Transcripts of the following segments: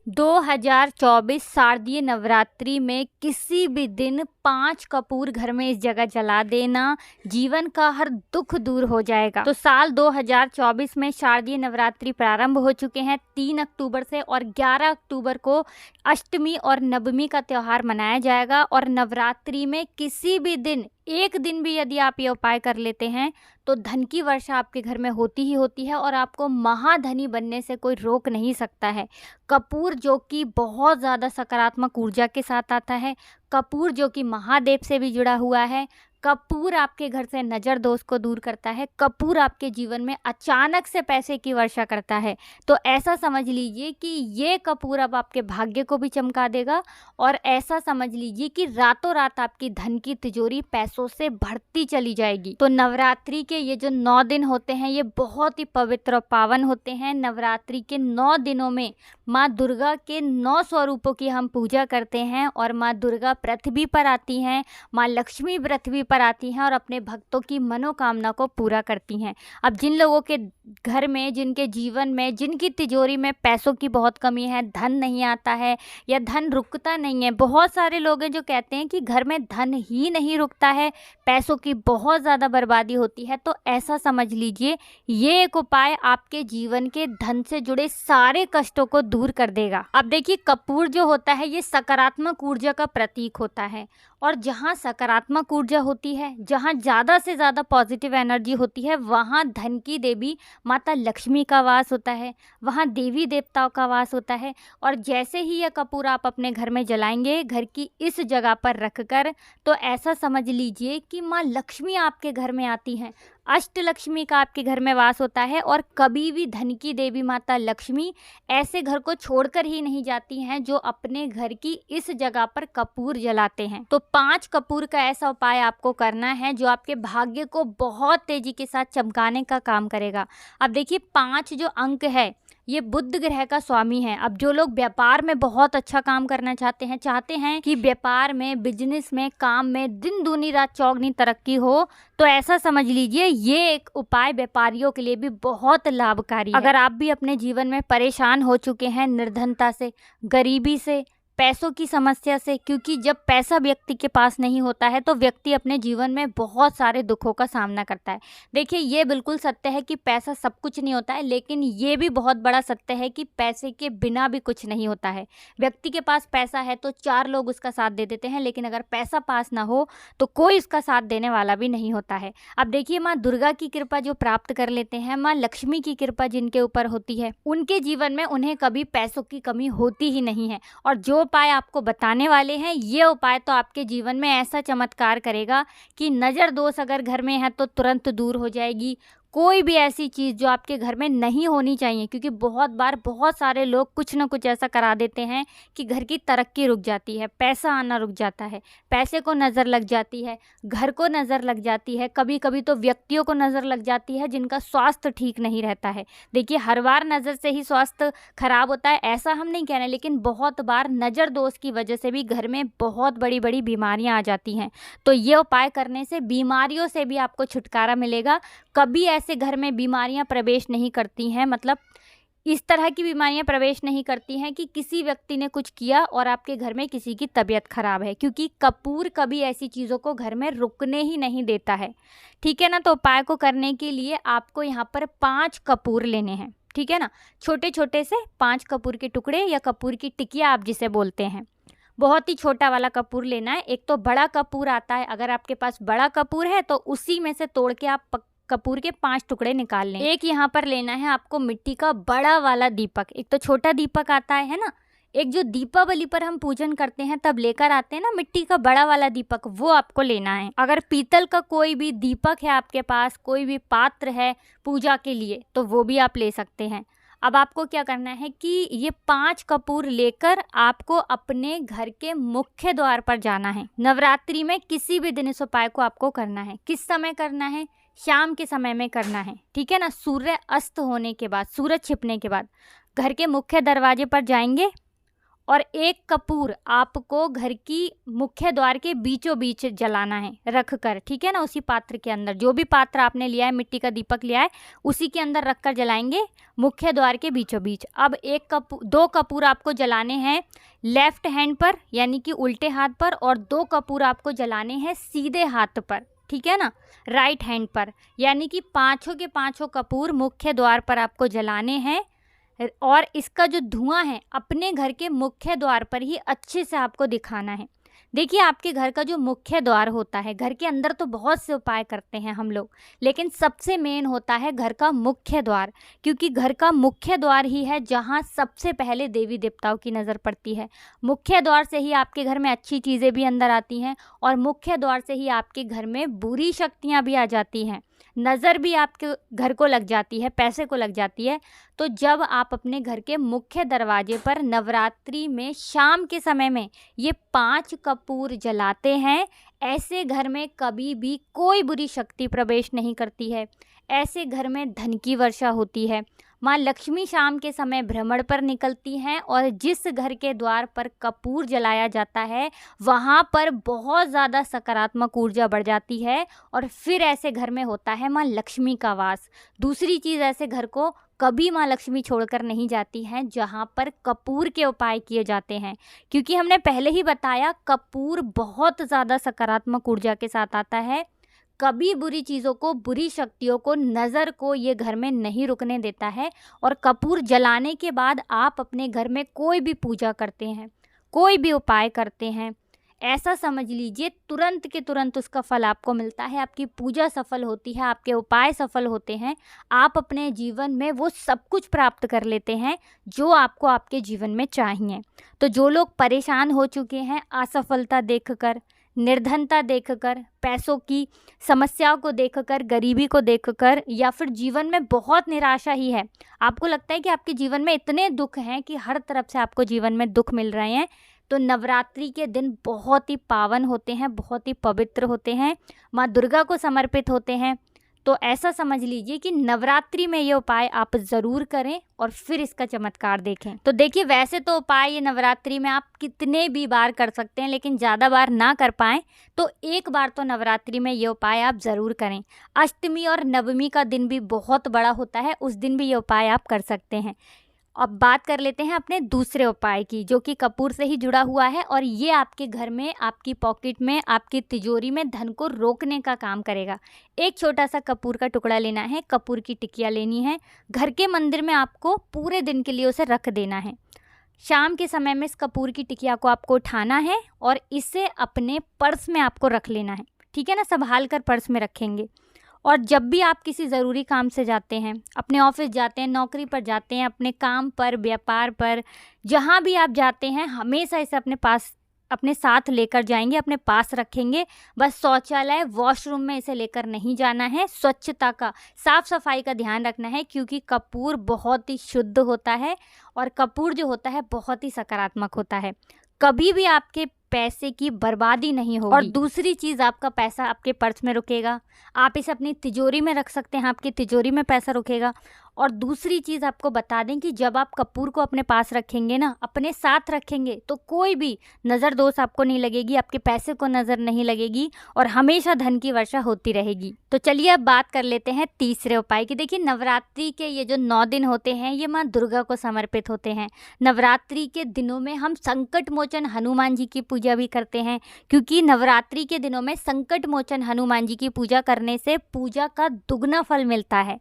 2024 शारदीय नवरात्रि में किसी भी दिन 5 कपूर घर में इस जगह जला देना, जीवन का हर दुख दूर हो जाएगा। तो साल 2024 में शारदीय नवरात्रि प्रारंभ हो चुके हैं 3 अक्टूबर से, और 11 अक्टूबर को अष्टमी और नवमी का त्यौहार मनाया जाएगा। और नवरात्रि में किसी भी दिन, एक दिन भी यदि आप ये उपाय कर लेते हैं तो धन की वर्षा आपके घर में होती ही होती है, और आपको महाधनी बनने से कोई रोक नहीं सकता है। कपूर जो कि बहुत ज़्यादा सकारात्मक ऊर्जा के साथ आता है, कपूर जो कि महादेव से भी जुड़ा हुआ है, कपूर आपके घर से नज़र दोष को दूर करता है, कपूर आपके जीवन में अचानक से पैसे की वर्षा करता है। तो ऐसा समझ लीजिए कि ये कपूर अब आपके भाग्य को भी चमका देगा, और ऐसा समझ लीजिए कि रातों रात आपकी धन की तिजोरी पैसों से भरती चली जाएगी। तो नवरात्रि के ये जो 9 दिन होते हैं ये बहुत ही पवित्र और पावन होते हैं। नवरात्रि के 9 दिनों में माँ दुर्गा के 9 स्वरूपों की हम पूजा करते हैं, और माँ दुर्गा पृथ्वी पर आती हैं, माँ लक्ष्मी पृथ्वी पर आती हैं और अपने भक्तों की मनोकामना को पूरा करती हैं। अब जिन लोगों के घर में, जिनके जीवन में, जिनकी तिजोरी में पैसों की बहुत कमी है, धन नहीं आता है या धन रुकता नहीं है, बहुत सारे लोग हैं जो कहते हैं कि घर में धन ही नहीं रुकता है, पैसों की बहुत ज़्यादा बर्बादी होती है, तो ऐसा समझ लीजिए ये एक उपाय आपके जीवन के धन से जुड़े सारे कष्टों को दूर कर देगा। अब देखिए, कपूर जो होता है ये सकारात्मक ऊर्जा का प्रतीक होता है, और जहाँ सकारात्मक ऊर्जा होती है, जहाँ ज़्यादा से ज़्यादा पॉजिटिव एनर्जी होती है, वहाँ धन की देवी माता लक्ष्मी का वास होता है, वहाँ देवी देवताओं का वास होता है। और जैसे ही यह कपूर आप अपने घर में जलाएंगे, घर की इस जगह पर रखकर, तो ऐसा समझ लीजिए कि माँ लक्ष्मी आपके घर में आती हैं, अष्ट लक्ष्मी का आपके घर में वास होता है। और कभी भी धन की देवी माता लक्ष्मी ऐसे घर को छोड़कर ही नहीं जाती हैं जो अपने घर की इस जगह पर कपूर जलाते हैं। तो 5 कपूर का ऐसा उपाय आपको करना है जो आपके भाग्य को बहुत तेजी के साथ चमकाने का काम करेगा। अब देखिए, 5 जो अंक है ये बुध ग्रह का स्वामी है। अब जो लोग व्यापार में बहुत अच्छा काम करना चाहते हैं कि व्यापार में, बिजनेस में, काम में दिन दूनी रात चौगनी तरक्की हो, तो ऐसा समझ लीजिए ये एक उपाय व्यापारियों के लिए भी बहुत लाभकारी है। अगर आप भी अपने जीवन में परेशान हो चुके हैं निर्धनता से, गरीबी से, पैसों की समस्या से, क्योंकि जब पैसा व्यक्ति के पास नहीं होता है तो व्यक्ति अपने जीवन में बहुत सारे दुखों का सामना करता है। देखिए, ये बिल्कुल सत्य है कि पैसा सब कुछ नहीं होता है, लेकिन ये भी बहुत बड़ा सत्य है कि पैसे के बिना भी कुछ नहीं होता है। व्यक्ति के पास पैसा है तो 4 लोग उसका साथ दे देते हैं, लेकिन अगर पैसा पास ना हो तो कोई उसका साथ देने वाला भी नहीं होता है। अब देखिए, माँ दुर्गा की कृपा जो प्राप्त कर लेते हैं, माँ लक्ष्मी की कृपा जिनके ऊपर होती है, उनके जीवन में उन्हें कभी पैसों की कमी होती ही नहीं है। और जो उपाय आपको बताने वाले हैं, ये उपाय तो आपके जीवन में ऐसा चमत्कार करेगा कि नज़र दोष अगर घर में है तो तुरंत दूर हो जाएगी। कोई भी ऐसी चीज़ जो आपके घर में नहीं होनी चाहिए, क्योंकि बहुत बार बहुत सारे लोग कुछ ना कुछ ऐसा करा देते हैं कि घर की तरक्की रुक जाती है, पैसा आना रुक जाता है, पैसे को नज़र लग जाती है, घर को नज़र लग जाती है, कभी कभी तो व्यक्तियों को नज़र लग जाती है जिनका स्वास्थ्य ठीक नहीं रहता है। देखिए, हर बार नज़र से ही स्वास्थ्य खराब होता है ऐसा हम नहीं कह रहे, लेकिन बहुत बार नज़र दोष की वजह से भी घर में बहुत बड़ी बड़ी बीमारियाँ आ जाती हैं। तो ये उपाय करने से बीमारियों से भी आपको छुटकारा मिलेगा। कभी ऐसे घर में बीमारियां प्रवेश नहीं करती हैं, मतलब इस तरह की बीमारियां प्रवेश नहीं करती हैं कि किसी व्यक्ति ने कुछ किया और आपके घर में किसी की तबीयत खराब है, क्योंकि कपूर कभी ऐसी चीज़ों को घर में रुकने ही नहीं देता है। ठीक है ना। तो उपाय को करने के लिए आपको यहाँ पर 5 कपूर लेने हैं, ठीक है ना। छोटे छोटे से 5 कपूर के टुकड़े या कपूर की टिकिया आप जिसे बोलते हैं, बहुत ही छोटा वाला कपूर लेना है। एक तो बड़ा कपूर आता है, अगर आपके पास बड़ा कपूर है तो उसी में से तोड़ के आप कपूर के 5 टुकड़े निकाल लें। एक यहाँ पर लेना है आपको मिट्टी का बड़ा वाला दीपक। एक तो छोटा दीपक आता है ना, एक जो दीपावली पर हम पूजन करते हैं तब लेकर आते हैं ना मिट्टी का बड़ा वाला दीपक, वो आपको लेना है। अगर पीतल का कोई भी दीपक है आपके पास, कोई भी पात्र है पूजा के लिए, तो वो भी आप ले सकते हैं। अब आपको क्या करना है कि ये 5 कपूर लेकर आपको अपने घर के मुख्य द्वार पर जाना है। नवरात्रि में किसी भी दिन इस उपाय को आपको करना है। किस समय करना है? शाम के समय में करना है, ठीक है ना। सूर्य अस्त होने के बाद, सूरज छिपने के बाद घर के मुख्य दरवाजे पर जाएंगे और एक कपूर आपको घर की मुख्य द्वार के बीचों बीच जलाना है रख कर, ठीक है ना। उसी पात्र के अंदर, जो भी पात्र आपने लिया है, मिट्टी का दीपक लिया है, उसी के अंदर रख कर जलाएंगे मुख्य द्वार के बीचों बीच। अब दो कपूर आपको जलाने हैं लेफ्ट हैंड पर यानी कि उल्टे हाथ पर, और दो कपूर आपको जलाने हैं सीधे हाथ पर, ठीक है ना, राइट हैंड पर। यानी कि पांचों के पांचों कपूर मुख्य द्वार पर आपको जलाने हैं, और इसका जो धुआं है अपने घर के मुख्य द्वार पर ही अच्छे से आपको दिखाना है। देखिए, आपके घर का जो मुख्य द्वार होता है, घर के अंदर तो बहुत से उपाय करते हैं हम लोग, लेकिन सबसे मेन होता है घर का मुख्य द्वार, क्योंकि घर का मुख्य द्वार ही है जहाँ सबसे पहले देवी देवताओं की नज़र पड़ती है। मुख्य द्वार से ही आपके घर में अच्छी चीज़ें भी अंदर आती हैं, और मुख्य द्वार से ही आपके घर में बुरी शक्तियाँ भी आ जाती हैं, नज़र भी आपके घर को लग जाती है, पैसे को लग जाती है। तो जब आप अपने घर के मुख्य दरवाजे पर नवरात्रि में शाम के समय में ये 5 कपूर जलाते हैं, ऐसे घर में कभी भी कोई बुरी शक्ति प्रवेश नहीं करती है, ऐसे घर में धन की वर्षा होती है। माँ लक्ष्मी शाम के समय भ्रमण पर निकलती हैं, और जिस घर के द्वार पर कपूर जलाया जाता है वहाँ पर बहुत ज़्यादा सकारात्मक ऊर्जा बढ़ जाती है, और फिर ऐसे घर में होता है माँ लक्ष्मी का वास। दूसरी चीज़, ऐसे घर को कभी माँ लक्ष्मी छोड़कर नहीं जाती हैं जहाँ पर कपूर के उपाय किए जाते हैं, क्योंकि हमने पहले ही बताया कपूर बहुत ज़्यादा सकारात्मक ऊर्जा के साथ आता है। कभी बुरी चीज़ों को, बुरी शक्तियों को, नज़र को ये घर में नहीं रुकने देता है। और कपूर जलाने के बाद आप अपने घर में कोई भी पूजा करते हैं, कोई भी उपाय करते हैं, ऐसा समझ लीजिए तुरंत के तुरंत उसका फल आपको मिलता है। आपकी पूजा सफल होती है, आपके उपाय सफल होते हैं, आप अपने जीवन में वो सब कुछ प्राप्त कर लेते हैं जो आपको आपके जीवन में चाहिए। तो जो लोग परेशान हो चुके हैं असफलता देखकर, निर्धनता देखकर, पैसों की समस्याओं को देखकर, गरीबी को देखकर, या फिर जीवन में बहुत निराशा ही है, आपको लगता है कि आपके जीवन में इतने दुख हैं कि हर तरफ से आपको जीवन में दुख मिल रहे हैं, तो नवरात्रि के दिन बहुत ही पावन होते हैं, बहुत ही पवित्र होते हैं, माँ दुर्गा को समर्पित होते हैं। तो ऐसा समझ लीजिए कि नवरात्रि में ये उपाय आप ज़रूर करें और फिर इसका चमत्कार देखें। तो देखिए, वैसे तो उपाय ये नवरात्रि में आप कितने भी बार कर सकते हैं, लेकिन ज़्यादा बार ना कर पाएँ तो एक बार तो नवरात्रि में ये उपाय आप ज़रूर करें। अष्टमी और नवमी का दिन भी बहुत बड़ा होता है, उस दिन भी ये उपाय आप कर सकते हैं। अब बात कर लेते हैं अपने दूसरे उपाय की, जो कि कपूर से ही जुड़ा हुआ है, और ये आपके घर में, आपकी पॉकेट में, आपकी तिजोरी में धन को रोकने का काम करेगा। एक छोटा सा कपूर का टुकड़ा लेना है, कपूर की टिकिया लेनी है, घर के मंदिर में आपको पूरे दिन के लिए उसे रख देना है। शाम के समय में इस कपूर की टिकिया को आपको उठाना है और इसे अपने पर्स में आपको रख लेना है, ठीक है ना, संभाल कर पर्स में रखेंगे। और जब भी आप किसी ज़रूरी काम से जाते हैं, अपने ऑफिस जाते हैं, नौकरी पर जाते हैं, अपने काम पर, व्यापार पर, जहाँ भी आप जाते हैं, हमेशा इसे अपने साथ लेकर जाएंगे, अपने पास रखेंगे। बस शौचालय, वॉशरूम में इसे लेकर नहीं जाना है। स्वच्छता का, साफ सफाई का ध्यान रखना है, क्योंकि कपूर बहुत ही शुद्ध होता है और कपूर जो होता है बहुत ही सकारात्मक होता है। कभी भी आपके पैसे की बर्बादी नहीं होगी। और दूसरी चीज़, आपका पैसा आपके पर्स में रुकेगा, आप इसे अपनी तिजोरी में रख सकते हैं, आपकी तिजोरी में पैसा रुकेगा। और दूसरी चीज़ आपको बता दें कि जब आप कपूर को अपने पास रखेंगे ना, अपने साथ रखेंगे, तो कोई भी नज़र दोष आपको नहीं लगेगी, आपके पैसे को नज़र नहीं लगेगी, और हमेशा धन की वर्षा होती रहेगी। तो चलिए अब बात कर लेते हैं तीसरे उपाय की। देखिए, नवरात्रि के ये जो 9 दिन होते हैं, ये माँ दुर्गा को समर्पित होते हैं। नवरात्रि के दिनों में हम संकट मोचन हनुमान जी की पूजा भी करते हैं, क्योंकि नवरात्रि के दिनों में संकट मोचन हनुमान जी की पूजा करने से पूजा का दुगना फल मिलता है।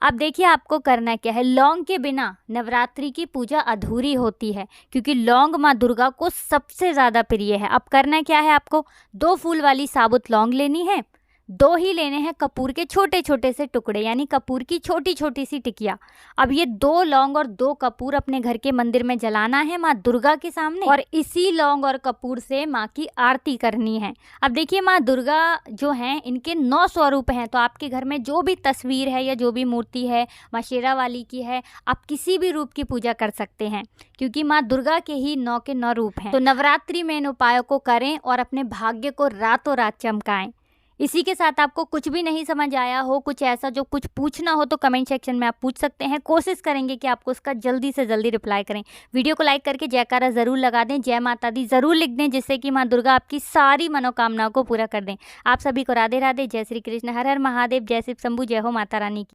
अब देखिए, आपको करना क्या है। लौंग के बिना नवरात्रि की पूजा अधूरी होती है, क्योंकि लौंग माँ दुर्गा को सबसे ज़्यादा प्रिय है। अब करना क्या है, आपको 2 फूल वाली साबुत लौंग लेनी है, 2 ही लेने हैं कपूर के छोटे छोटे से टुकड़े, यानी कपूर की छोटी छोटी सी टिकिया। अब ये 2 लौंग और 2 कपूर अपने घर के मंदिर में जलाना है माँ दुर्गा के सामने, और इसी लौंग और कपूर से माँ की आरती करनी है। अब देखिए, माँ दुर्गा जो हैं, इनके 9 स्वरूप हैं, तो आपके घर में जो भी तस्वीर है या जो भी मूर्ति है, माँ शेरा वाली की है, आप किसी भी रूप की पूजा कर सकते हैं, क्योंकि माँ दुर्गा के ही 9 के 9 रूप हैं। तो नवरात्रि में इन उपायों को करें और अपने भाग्य को रातों रात चमकाएं। इसी के साथ आपको कुछ भी नहीं समझ आया हो, कुछ ऐसा जो कुछ पूछना हो तो कमेंट सेक्शन में आप पूछ सकते हैं। कोशिश करेंगे कि आपको उसका जल्दी से जल्दी रिप्लाई करें। वीडियो को लाइक करके जयकारा ज़रूर लगा दें, जय माता दी ज़रूर लिख दें, जिससे कि माँ दुर्गा आपकी सारी मनोकामनाओं को पूरा कर दें। आप सभी को राधे राधे, जय श्री कृष्ण, हर हर महादेव, जय शिव शंभू, जय हो माता रानी की।